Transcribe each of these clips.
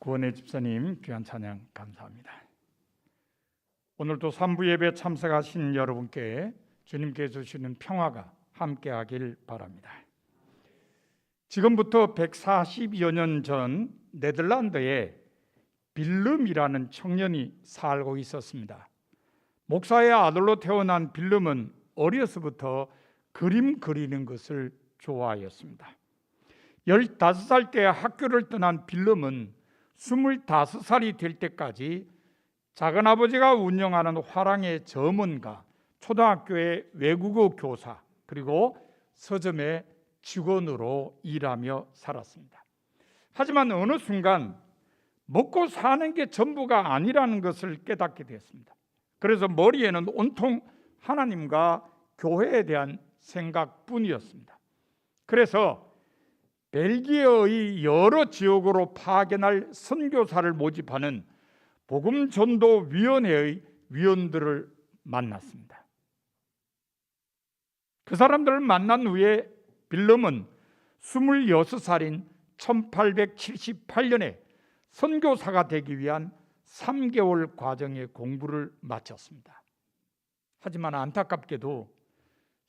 구원의 집사님 귀한 찬양 감사합니다. 오늘도 3부 예배 참석하신 여러분께 주님께서 주시는 평화가 함께하길 바랍니다. 지금부터 140여 년 전 네덜란드에 빌름이라는 청년이 살고 있었습니다. 목사의 아들로 태어난 빌름은 어려서부터 그림 그리는 것을 좋아하였습니다. 15살 때 학교를 떠난 빌름은 25살이 될 때까지 작은아버지가 운영하는 화랑의 점원과 초등학교의 외국어 교사 그리고 서점의 직원으로 일하며 살았습니다. 하지만 어느 순간 먹고 사는 게 전부가 아니라는 것을 깨닫게 되었습니다. 그래서 머리에는 온통 하나님과 교회에 대한 생각뿐이었습니다. 그래서 벨기에의 여러 지역으로 파견할 선교사를 모집하는 복음전도위원회의 위원들을 만났습니다. 그 사람들을 만난 후에 빌름은 26살인 1878년에 선교사가 되기 위한 3개월 과정의 공부를 마쳤습니다. 하지만 안타깝게도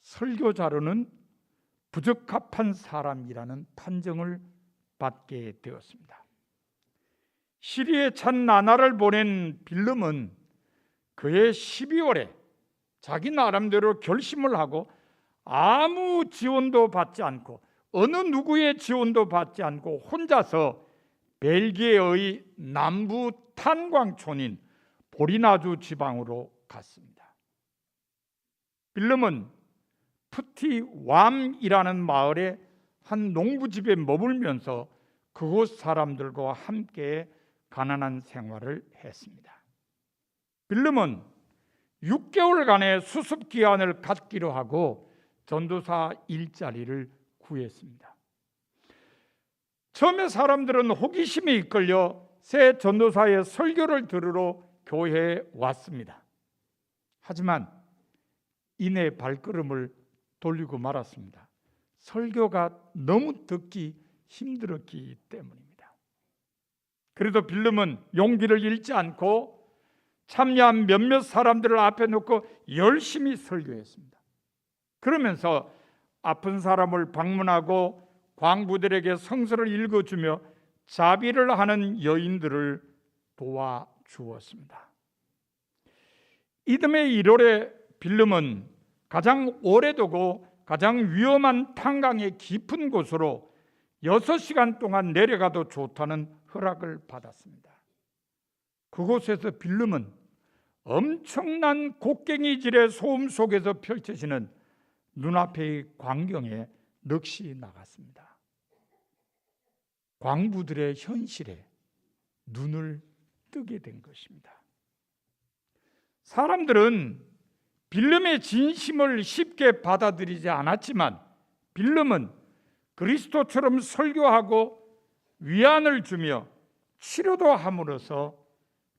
설교자로는 부적합한 사람이라는 판정을 받게 되었습니다. 시리에 찬 나날을 보낸 빌름은 그해 12월에 자기 나름대로 결심을 하고 아무 지원도 받지 않고 어느 누구의 지원도 받지 않고 혼자서 벨기에의 남부 탄광촌인 보리나주 지방으로 갔습니다. 빌름은 푸티왬이라는 마을의 한 농부집에 머물면서 그곳 사람들과 함께 가난한 생활을 했습니다. 빌름은 6개월간의 수습 기간을 갖기로 하고 전도사 일자리를 구했습니다. 처음에 사람들은 호기심에 이끌려 새 전도사의 설교를 들으러 교회에 왔습니다. 하지만 이내 발걸음을 돌리고 말았습니다. 설교가 너무 듣기 힘들었기 때문입니다. 그래도 빌름은 용기를 잃지 않고 참여한 몇몇 사람들을 앞에 놓고 열심히 설교했습니다. 그러면서 아픈 사람을 방문하고 광부들에게 성서를 읽어주며 자비를 하는 여인들을 도와주었습니다. 이듬해 1월에 빌름은 가장 오래되고 가장 위험한 탄광의 깊은 곳으로 6시간 동안 내려가도 좋다는 허락을 받았습니다. 그곳에서 빌름은 엄청난 곡괭이질의 소음 속에서 펼쳐지는 눈앞의 광경에 넋이 나갔습니다. 광부들의 현실에 눈을 뜨게 된 것입니다. 사람들은 빌름의 진심을 쉽게 받아들이지 않았지만 빌름은 그리스도처럼 설교하고 위안을 주며 치료도 함으로써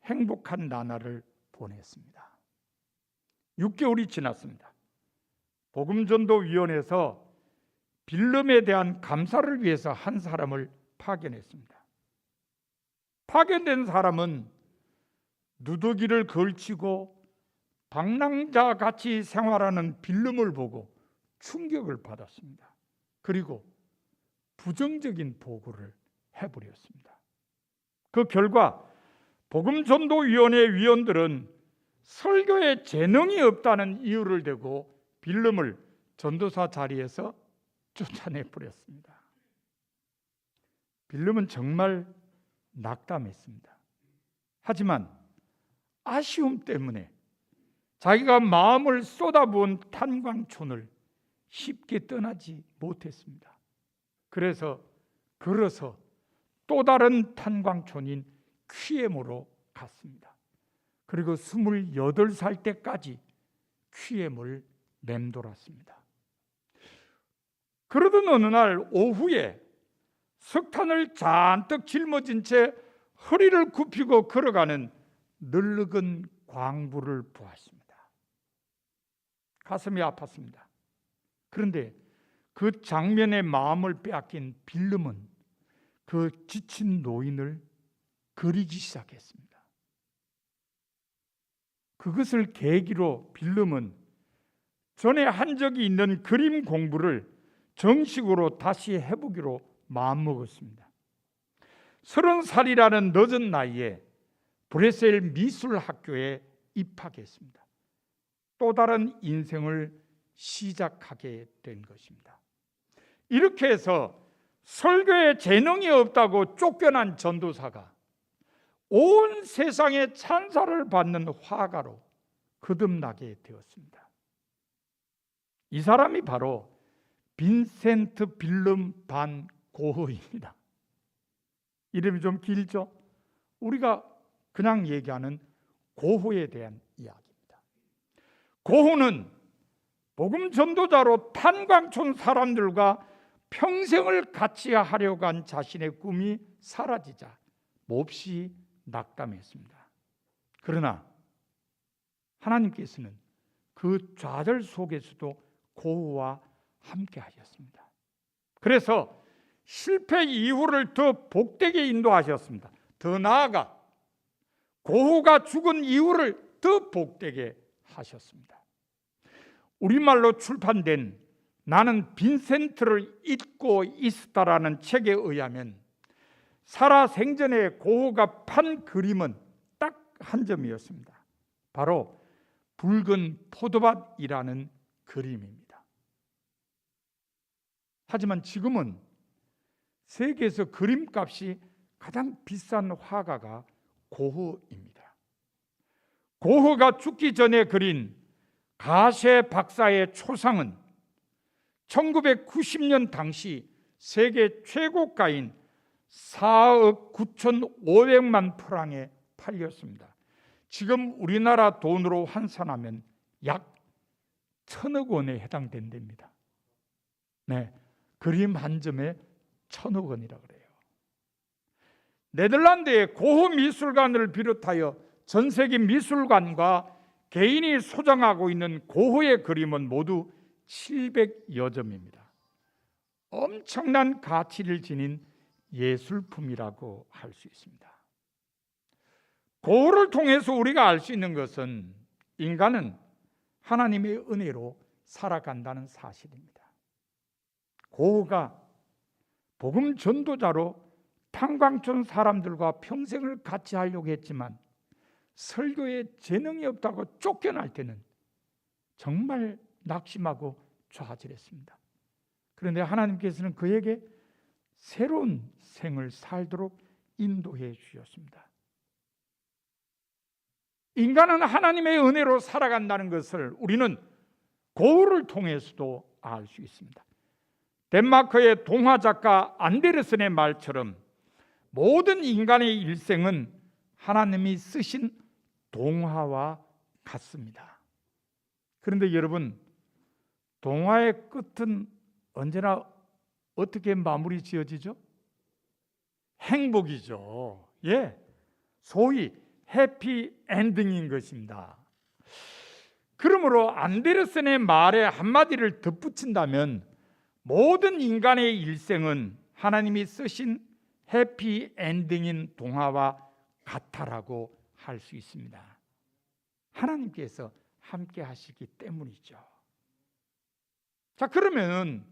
행복한 나날을 보냈습니다. 6개월이 지났습니다. 복음전도위원회에서 빌름에 대한 감사를 위해서 한 사람을 파견했습니다. 파견된 사람은 누더기를 걸치고 방랑자 같이 생활하는 빌름을 보고 충격을 받았습니다. 그리고 부정적인 보고를 해버렸습니다. 그 결과 복음전도위원회 위원들은 설교에 재능이 없다는 이유를 대고 빌름을 전도사 자리에서 쫓아내버렸습니다. 빌름은 정말 낙담했습니다. 하지만 아쉬움 때문에 자기가 마음을 쏟아부은 탄광촌을 쉽게 떠나지 못했습니다. 그래서 걸어서 또 다른 탄광촌인 퀴엠으로 갔습니다. 그리고 28살 때까지 퀴엠을 맴돌았습니다. 그러던 어느 날 오후에 석탄을 잔뜩 짊어진 채 허리를 굽히고 걸어가는 늙은 광부를 보았습니다. 가슴이 아팠습니다. 그런데 그 장면에 마음을 빼앗긴 빌름은 그 지친 노인을 그리기 시작했습니다. 그것을 계기로 빌름은 전에 한 적이 있는 그림 공부를 정식으로 다시 해보기로 마음먹었습니다. 30살이라는 늦은 나이에 브레셀 미술학교에 입학했습니다. 또 다른 인생을 시작하게 된 것입니다. 이렇게 해서 설교에 재능이 없다고 쫓겨난 전도사가 온 세상의 찬사를 받는 화가로 거듭나게 되었습니다. 이 사람이 바로 빈센트 빌름 반 고흐입니다. 이름이 좀 길죠? 우리가 그냥 얘기하는 고흐에 대한 이야기입니다. 고흐는 복음 전도자로 탄광촌 사람들과 평생을 같이 하려고 한 자신의 꿈이 사라지자 몹시 낙담했습니다. 그러나 하나님께서는 그 좌절 속에서도 고흐와 함께 하셨습니다. 그래서 실패 이후를 더 복되게 인도하셨습니다. 더 나아가 고흐가 죽은 이후를 더 복되게 하셨습니다. 우리말로 출판된 나는 빈센트를 잊고 있었다라는 책에 의하면 살아 생전에 고흐가 판 그림은 딱 한 점이었습니다. 바로 붉은 포도밭이라는 그림입니다. 하지만 지금은 세계에서 그림값이 가장 비싼 화가가 고흐입니다. 고흐가 죽기 전에 그린 가세 박사의 초상은 1990년 당시 세계 최고가인 4억 9,500만 프랑에 팔렸습니다. 지금 우리나라 돈으로 환산하면 약 1,000억 원에 해당된답니다. 네, 그림 한 점에 1,000억 원이라고 그래요. 네덜란드의 고흐 미술관을 비롯하여 전 세계 미술관과 개인이 소장하고 있는 고흐의 그림은 모두 700여 점입니다. 엄청난 가치를 지닌 예술품이라고 할 수 있습니다. 고흐를 통해서 우리가 알 수 있는 것은 인간은 하나님의 은혜로 살아간다는 사실입니다. 고흐가 복음 전도자로 탄광촌 사람들과 평생을 같이 하려고 했지만 설교에 재능이 없다고 쫓겨날 때는 정말 낙심하고 좌절했습니다. 그런데 하나님께서는 그에게 새로운 생을 살도록 인도해 주셨습니다. 인간은 하나님의 은혜로 살아간다는 것을 우리는 고흐를 통해서도 알 수 있습니다. 덴마크의 동화 작가 안데르센의 말처럼 모든 인간의 일생은 하나님이 쓰신 동화와 같습니다. 그런데 여러분, 동화의 끝은 언제나 어떻게 마무리 지어지죠? 행복이죠. 예, 소위 해피 엔딩인 것입니다. 그러므로 안데르센의 말에 한마디를 덧붙인다면 모든 인간의 일생은 하나님이 쓰신 해피 엔딩인 동화와 같다라고 할 수 있습니다. 하나님께서 함께 하시기 때문이죠. 자, 그러면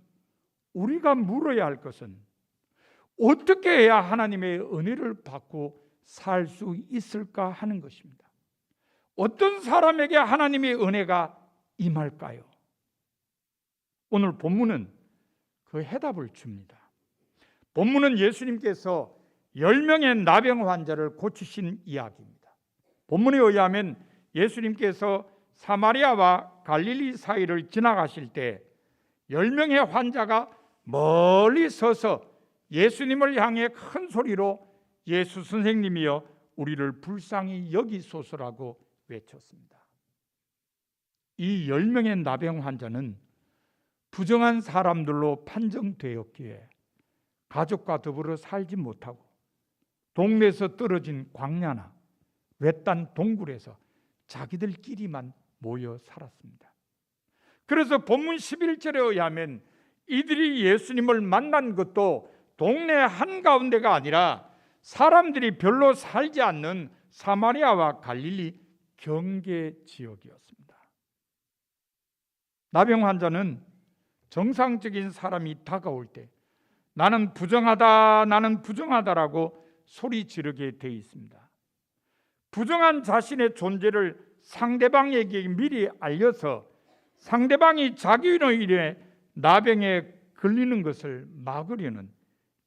우리가 물어야 할 것은 어떻게 해야 하나님의 은혜를 받고 살 수 있을까 하는 것입니다. 어떤 사람에게 하나님의 은혜가 임할까요? 오늘 본문은 그 해답을 줍니다. 본문은 예수님께서 10명의 나병 환자를 고치신 이야기입니다. 본문에 의하면 예수님께서 사마리아와 갈릴리 사이를 지나가실 때 10명의 환자가 멀리 서서 예수님을 향해 큰 소리로 예수 선생님이여 우리를 불쌍히 여기소서라고 외쳤습니다. 이 10명의 나병 환자는 부정한 사람들로 판정되었기에 가족과 더불어 살지 못하고 동네에서 떨어진 광야나 외딴 동굴에서 자기들끼리만 모여 살았습니다. 그래서 본문 11절에 의하면 이들이 예수님을 만난 것도 동네 한가운데가 아니라 사람들이 별로 살지 않는 사마리아와 갈릴리 경계 지역이었습니다. 나병 환자는 정상적인 사람이 다가올 때 나는 부정하다, 나는 부정하다라고 소리 지르게 돼 있습니다. 부정한 자신의 존재를 상대방에게 미리 알려서 상대방이 자기로 인해 나병에 걸리는 것을 막으려는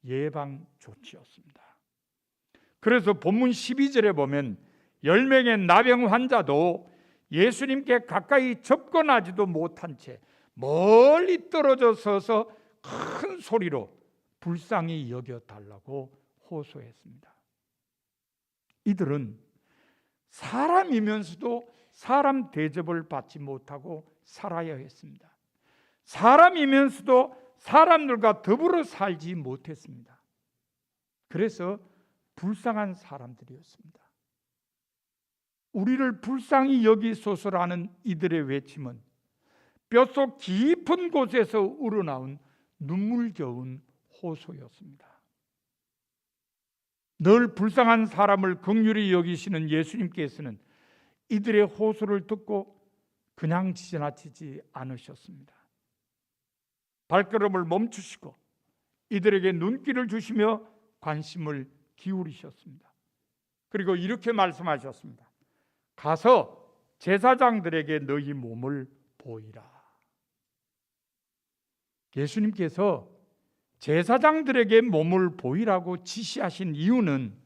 예방 조치였습니다. 그래서 본문 12절에 보면 10명의 나병 환자도 예수님께 가까이 접근하지도 못한 채 멀리 떨어져 서서 큰 소리로 불쌍히 여겨달라고 호소했습니다. 이들은 사람이면서도 사람 대접을 받지 못하고 살아야 했습니다. 사람이면서도 사람들과 더불어 살지 못했습니다. 그래서 불쌍한 사람들이었습니다. 우리를 불쌍히 여기소서라는 이들의 외침은 뼛속 깊은 곳에서 우러나온 눈물겨운 호소였습니다. 늘 불쌍한 사람을 긍휼히 여기시는 예수님께서는 이들의 호소를 듣고 그냥 지나치지 않으셨습니다. 발걸음을 멈추시고 이들에게 눈길을 주시며 관심을 기울이셨습니다. 그리고 이렇게 말씀하셨습니다. 가서 제사장들에게 너희 몸을 보이라. 예수님께서 제사장들에게 몸을 보이라고 지시하신 이유는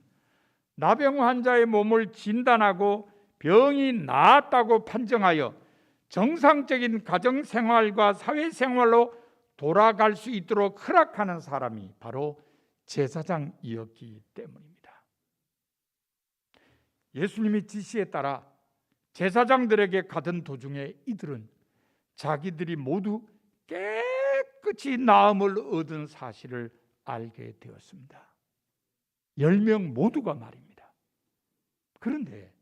나병 환자의 몸을 진단하고 병이 나았다고 판정하여 정상적인 가정생활과 사회생활로 돌아갈 수 있도록 허락하는 사람이 바로 제사장이었기 때문입니다. 예수님의 지시에 따라 제사장들에게 가던 도중에 이들은 자기들이 모두 깨끗이 나음을 얻은 사실을 알게 되었습니다. 10명 모두가 말입니다. 그런데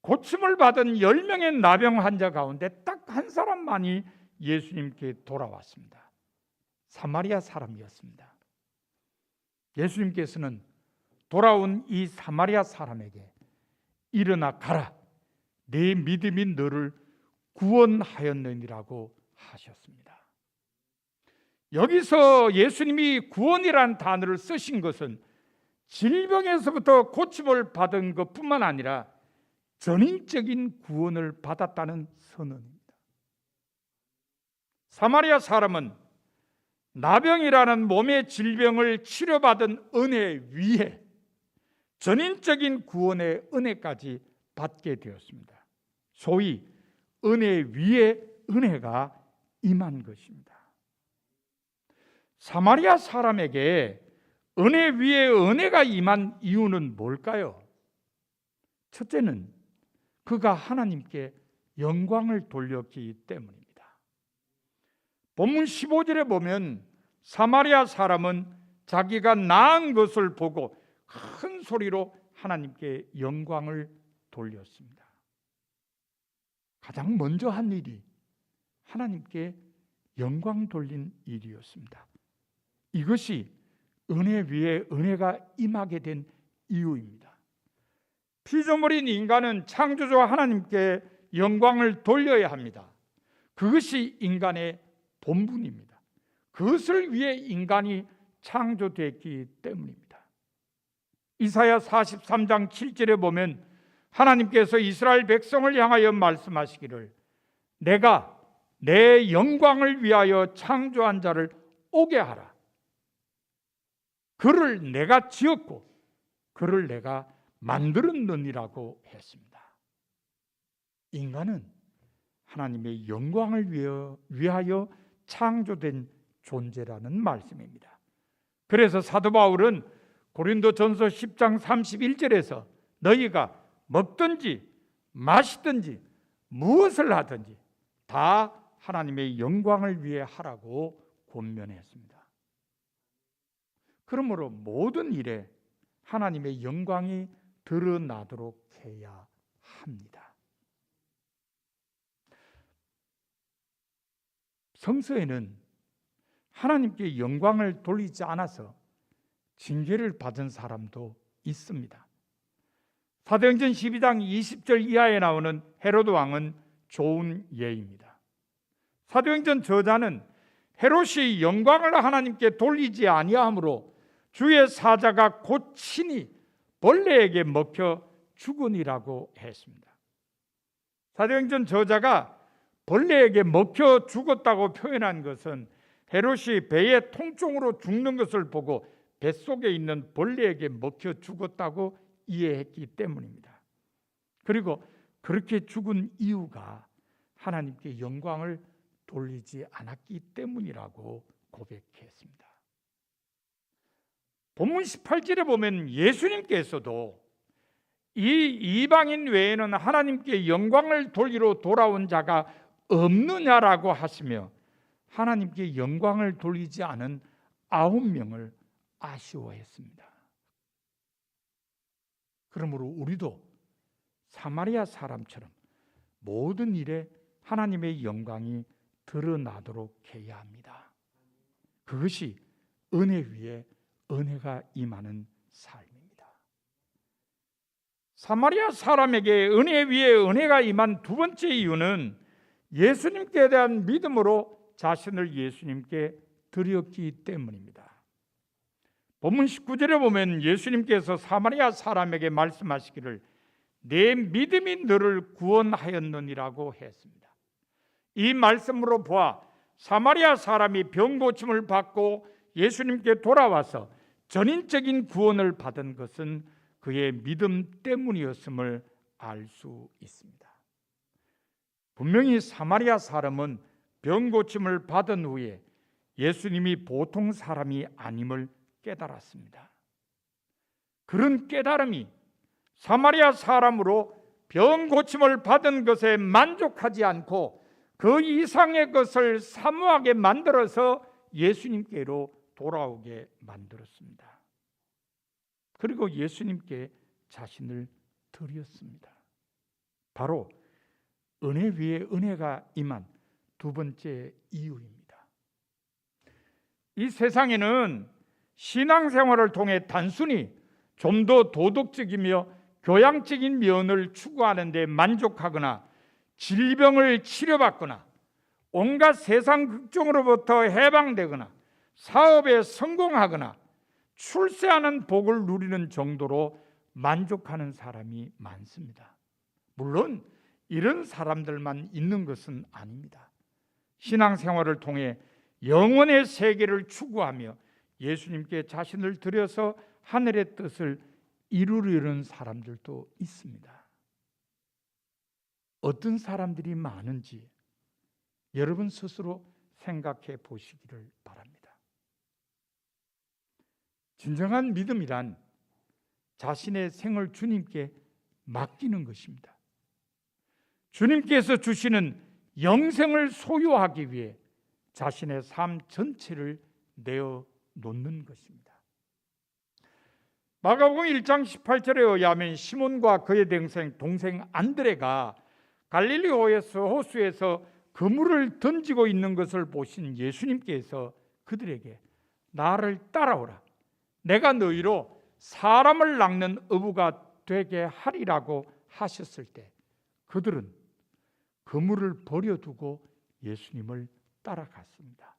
고침을 받은 10명의 나병 환자 가운데 딱 한 사람만이 예수님께 돌아왔습니다. 사마리아 사람이었습니다. 예수님께서는 돌아온 이 사마리아 사람에게 일어나 가라, 내 믿음이 너를 구원하였느니라고 하셨습니다. 여기서 예수님이 구원이라는 단어를 쓰신 것은 질병에서부터 고침을 받은 것뿐만 아니라 전인적인 구원을 받았다는 선언입니다. 사마리아 사람은 나병이라는 몸의 질병을 치료받은 은혜 위에 전인적인 구원의 은혜까지 받게 되었습니다. 소위 은혜 위에 은혜가 임한 것입니다. 사마리아 사람에게 은혜 위에 은혜가 임한 이유는 뭘까요? 첫째는 그가 하나님께 영광을 돌렸기 때문입니다. 본문 15절에 보면 사마리아 사람은 자기가 나은 것을 보고 큰 소리로 하나님께 영광을 돌렸습니다. 가장 먼저 한 일이 하나님께 영광 돌린 일이었습니다. 이것이 은혜 위에 은혜가 임하게 된 이유입니다. 피조물인 인간은 창조주 하나님께 영광을 돌려야 합니다. 그것이 인간의 본분입니다. 그것을 위해 인간이 창조됐기 때문입니다. 이사야 43장 7절에 보면 하나님께서 이스라엘 백성을 향하여 말씀하시기를 내가 내 영광을 위하여 창조한 자를 오게 하라. 그를 내가 지었고 그를 내가 만들었느니라고 했습니다. 인간은 하나님의 영광을 위하여 창조된 존재라는 말씀입니다. 그래서 사도 바울은 고린도전서 10장 31절에서 너희가 먹든지 마시든지 무엇을 하든지 다 하나님의 영광을 위해 하라고 권면했습니다. 그러므로 모든 일에 하나님의 영광이 드러나도록 해야 합니다. 성서에는 하나님께 영광을 돌리지 않아서 징계를 받은 사람도 있습니다. 사도행전 12장 20절 이하에 나오는 헤로드 왕은 좋은 예입니다. 사도행전 저자는 헤롯이 영광을 하나님께 돌리지 아니하므로 주의 사자가 곧 친히 벌레에게 먹혀 죽으니라고 했습니다. 사도행전 저자가 벌레에게 먹혀 죽었다고 표현한 것은 헤롯이 배에 통증으로 죽는 것을 보고 뱃속에 있는 벌레에게 먹혀 죽었다고 이해했기 때문입니다. 그리고 그렇게 죽은 이유가 하나님께 영광을 돌리지 않았기 때문이라고 고백했습니다. 본문 18절에 보면 예수님께서도 이 이방인 외에는 하나님께 영광을 돌리러 돌아온 자가 없느냐라고 하시며 하나님께 영광을 돌리지 않은 9명을 아쉬워했습니다. 그러므로 우리도 사마리아 사람처럼 모든 일에 하나님의 영광이 드러나도록 해야 합니다. 그것이 은혜 위에 은혜가 임하는 삶입니다. 사마리아 사람에게 은혜 위에 은혜가 임한 두 번째 이유는 예수님께 대한 믿음으로 자신을 예수님께 드렸기 때문입니다. 본문 19절에 보면 예수님께서 사마리아 사람에게 말씀하시기를 내 믿음이 너를 구원하였느니라고 했습니다. 이 말씀으로 보아 사마리아 사람이 병 고침을 받고 예수님께 돌아와서 전인적인 구원을 받은 것은 그의 믿음 때문이었음을 알 수 있습니다. 분명히 사마리아 사람은 병 고침을 받은 후에 예수님이 보통 사람이 아님을 깨달았습니다. 그런 깨달음이 사마리아 사람으로 병 고침을 받은 것에 만족하지 않고 그 이상의 것을 사모하게 만들어서 예수님께로 돌아오게 만들었습니다. 그리고 예수님께 자신을 드렸습니다. 바로 은혜 위에 은혜가 임한 두 번째 이유입니다. 이 세상에는 신앙생활을 통해 단순히 좀 더 도덕적이며 교양적인 면을 추구하는 데 만족하거나 질병을 치료받거나 온갖 세상 걱정으로부터 해방되거나 사업에 성공하거나 출세하는 복을 누리는 정도로 만족하는 사람이 많습니다. 물론 이런 사람들만 있는 것은 아닙니다. 신앙생활을 통해 영혼의 세계를 추구하며 예수님께 자신을 드려서 하늘의 뜻을 이루려는 사람들도 있습니다. 어떤 사람들이 많은지 여러분 스스로 생각해 보시기를 바랍니다. 진정한 믿음이란 자신의 생을 주님께 맡기는 것입니다. 주님께서 주시는 영생을 소유하기 위해 자신의 삶 전체를 내어 놓는 것입니다. 마가복음 1장 18절에 의하면 시몬과 그의 동생 안드레가 갈릴리호에서 호수에서 그물을 던지고 있는 것을 보신 예수님께서 그들에게 나를 따라오라, 내가 너희로 사람을 낚는 어부가 되게 하리라고 하셨을 때 그들은 그물을 버려두고 예수님을 따라갔습니다.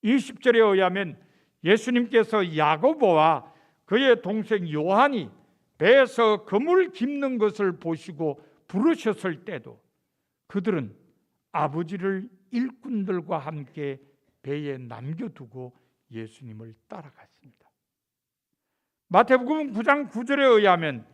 20절에 의하면 예수님께서 야고보와 그의 동생 요한이 배에서 그물 깁는 것을 보시고 부르셨을 때도 그들은 아버지를 일꾼들과 함께 배에 남겨두고 예수님을 따라갔습니다. 마태복음 9장 9절에 의하면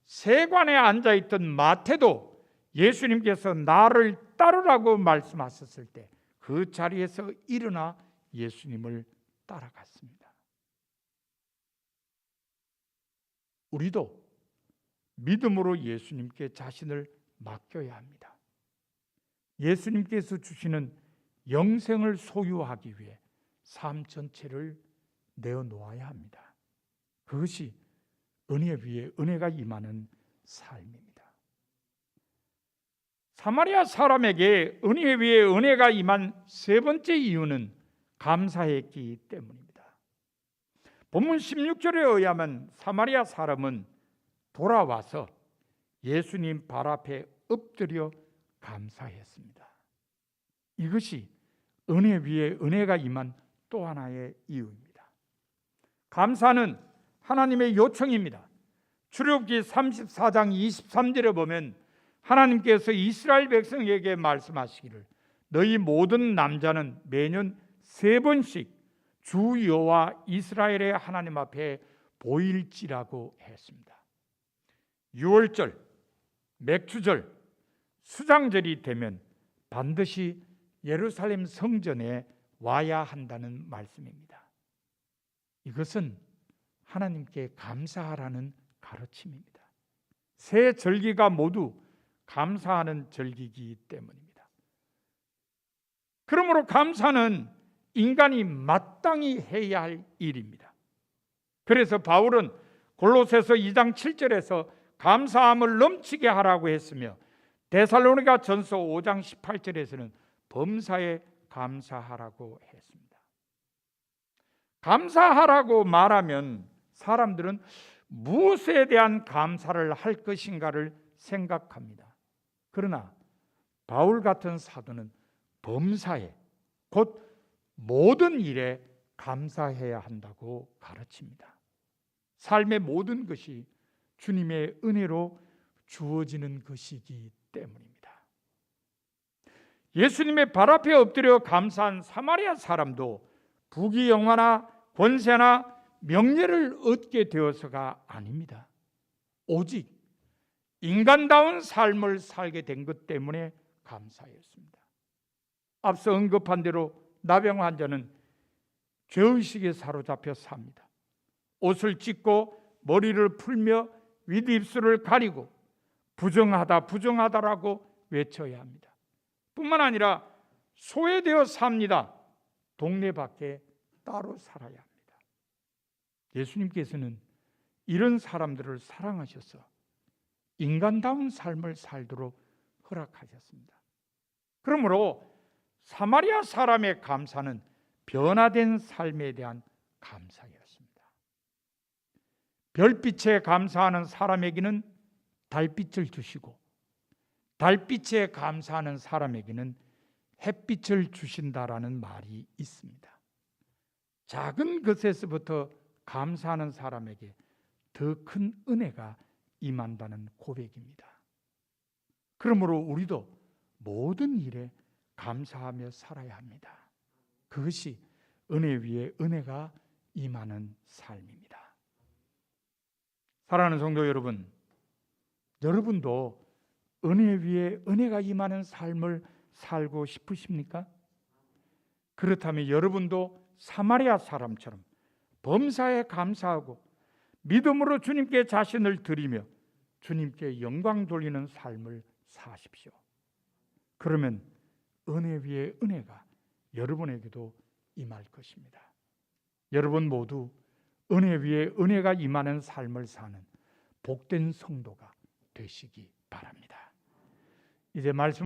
세관에 앉아있던 마태도 예수님께서 나를 따르라고 말씀하셨을 때 그 자리에서 일어나 예수님을 따라갔습니다. 우리도 믿음으로 예수님께 자신을 맡겨야 합니다. 예수님께서 주시는 영생을 소유하기 위해 삶 전체를 내어놓아야 합니다. 그것이 은혜 위에 은혜가 임하는 삶입니다. 사마리아 사람에게 은혜 위에 은혜가 임한 세 번째 이유는 감사했기 때문입니다. 본문 16절에 의하면 사마리아 사람은 돌아와서 예수님 발 앞에 엎드려 감사했습니다. 이것이 은혜 위에 은혜가 임한 또 하나의 이유입니다. 감사는 하나님의 요청입니다. 출애굽기 34장 23절에 보면 하나님께서 이스라엘 백성에게 말씀하시기를 너희 모든 남자는 매년 3번씩 주 여호와 이스라엘의 하나님 앞에 보일지라고 했습니다. 6월절, 맥주절, 수장절이 되면 반드시 예루살렘 성전에 와야 한다는 말씀입니다. 이것은 하나님께 감사하라는 가르침입니다. 세 절기가 모두 감사하는 절기이기 때문입니다. 그러므로 감사는 인간이 마땅히 해야 할 일입니다. 그래서 바울은 골로새서 2장 7절에서 감사함을 넘치게 하라고 했으며 데살로니가 전서 5장 18절에서는 범사에 감사하라고 했습니다. 감사하라고 말하면 사람들은 무엇에 대한 감사를 할 것인가를 생각합니다. 그러나 바울 같은 사도는 범사에 곧 모든 일에 감사해야 한다고 가르칩니다. 삶의 모든 것이 주님의 은혜로 주어지는 것이기 때문입니다. 예수님의 발 앞에 엎드려 감사한 사마리아 사람도 부귀영화나 권세나 명예를 얻게 되어서가 아닙니다. 오직 인간다운 삶을 살게 된 것 때문에 감사했습니다. 앞서 언급한 대로 나병 환자는 죄의식에 사로잡혀 삽니다. 옷을 찢고 머리를 풀며 윗입술을 가리고 부정하다라고 외쳐야 합니다. 뿐만 아니라 소외되어 삽니다. 동네 밖에 따로 살아야 합니다. 예수님께서는 이런 사람들을 사랑하셔서 인간다운 삶을 살도록 허락하셨습니다. 그러므로 사마리아 사람의 감사는 변화된 삶에 대한 감사였습니다. 별빛에 감사하는 사람에게는 달빛을 주시고 달빛에 감사하는 사람에게는 햇빛을 주신다라는 말이 있습니다. 작은 것에서부터 감사하는 사람에게 더 큰 은혜가 임한다는 고백입니다. 그러므로 우리도 모든 일에 감사하며 살아야 합니다. 그것이 은혜 위에 은혜가 임하는 삶입니다. 사랑하는 성도 여러분, 여러분도 은혜 위에 은혜가 임하는 삶을 살고 싶으십니까? 그렇다면 여러분도 사마리아 사람처럼 범사에 감사하고 믿음으로 주님께 자신을 드리며 주님께 영광 돌리는 삶을 사십시오. 그러면 은혜 위에 은혜가 여러분에게도 임할 것입니다. 여러분 모두 은혜 위에 은혜가 임하는 삶을 사는 복된 성도가 되시기 바랍니다. 이제 말씀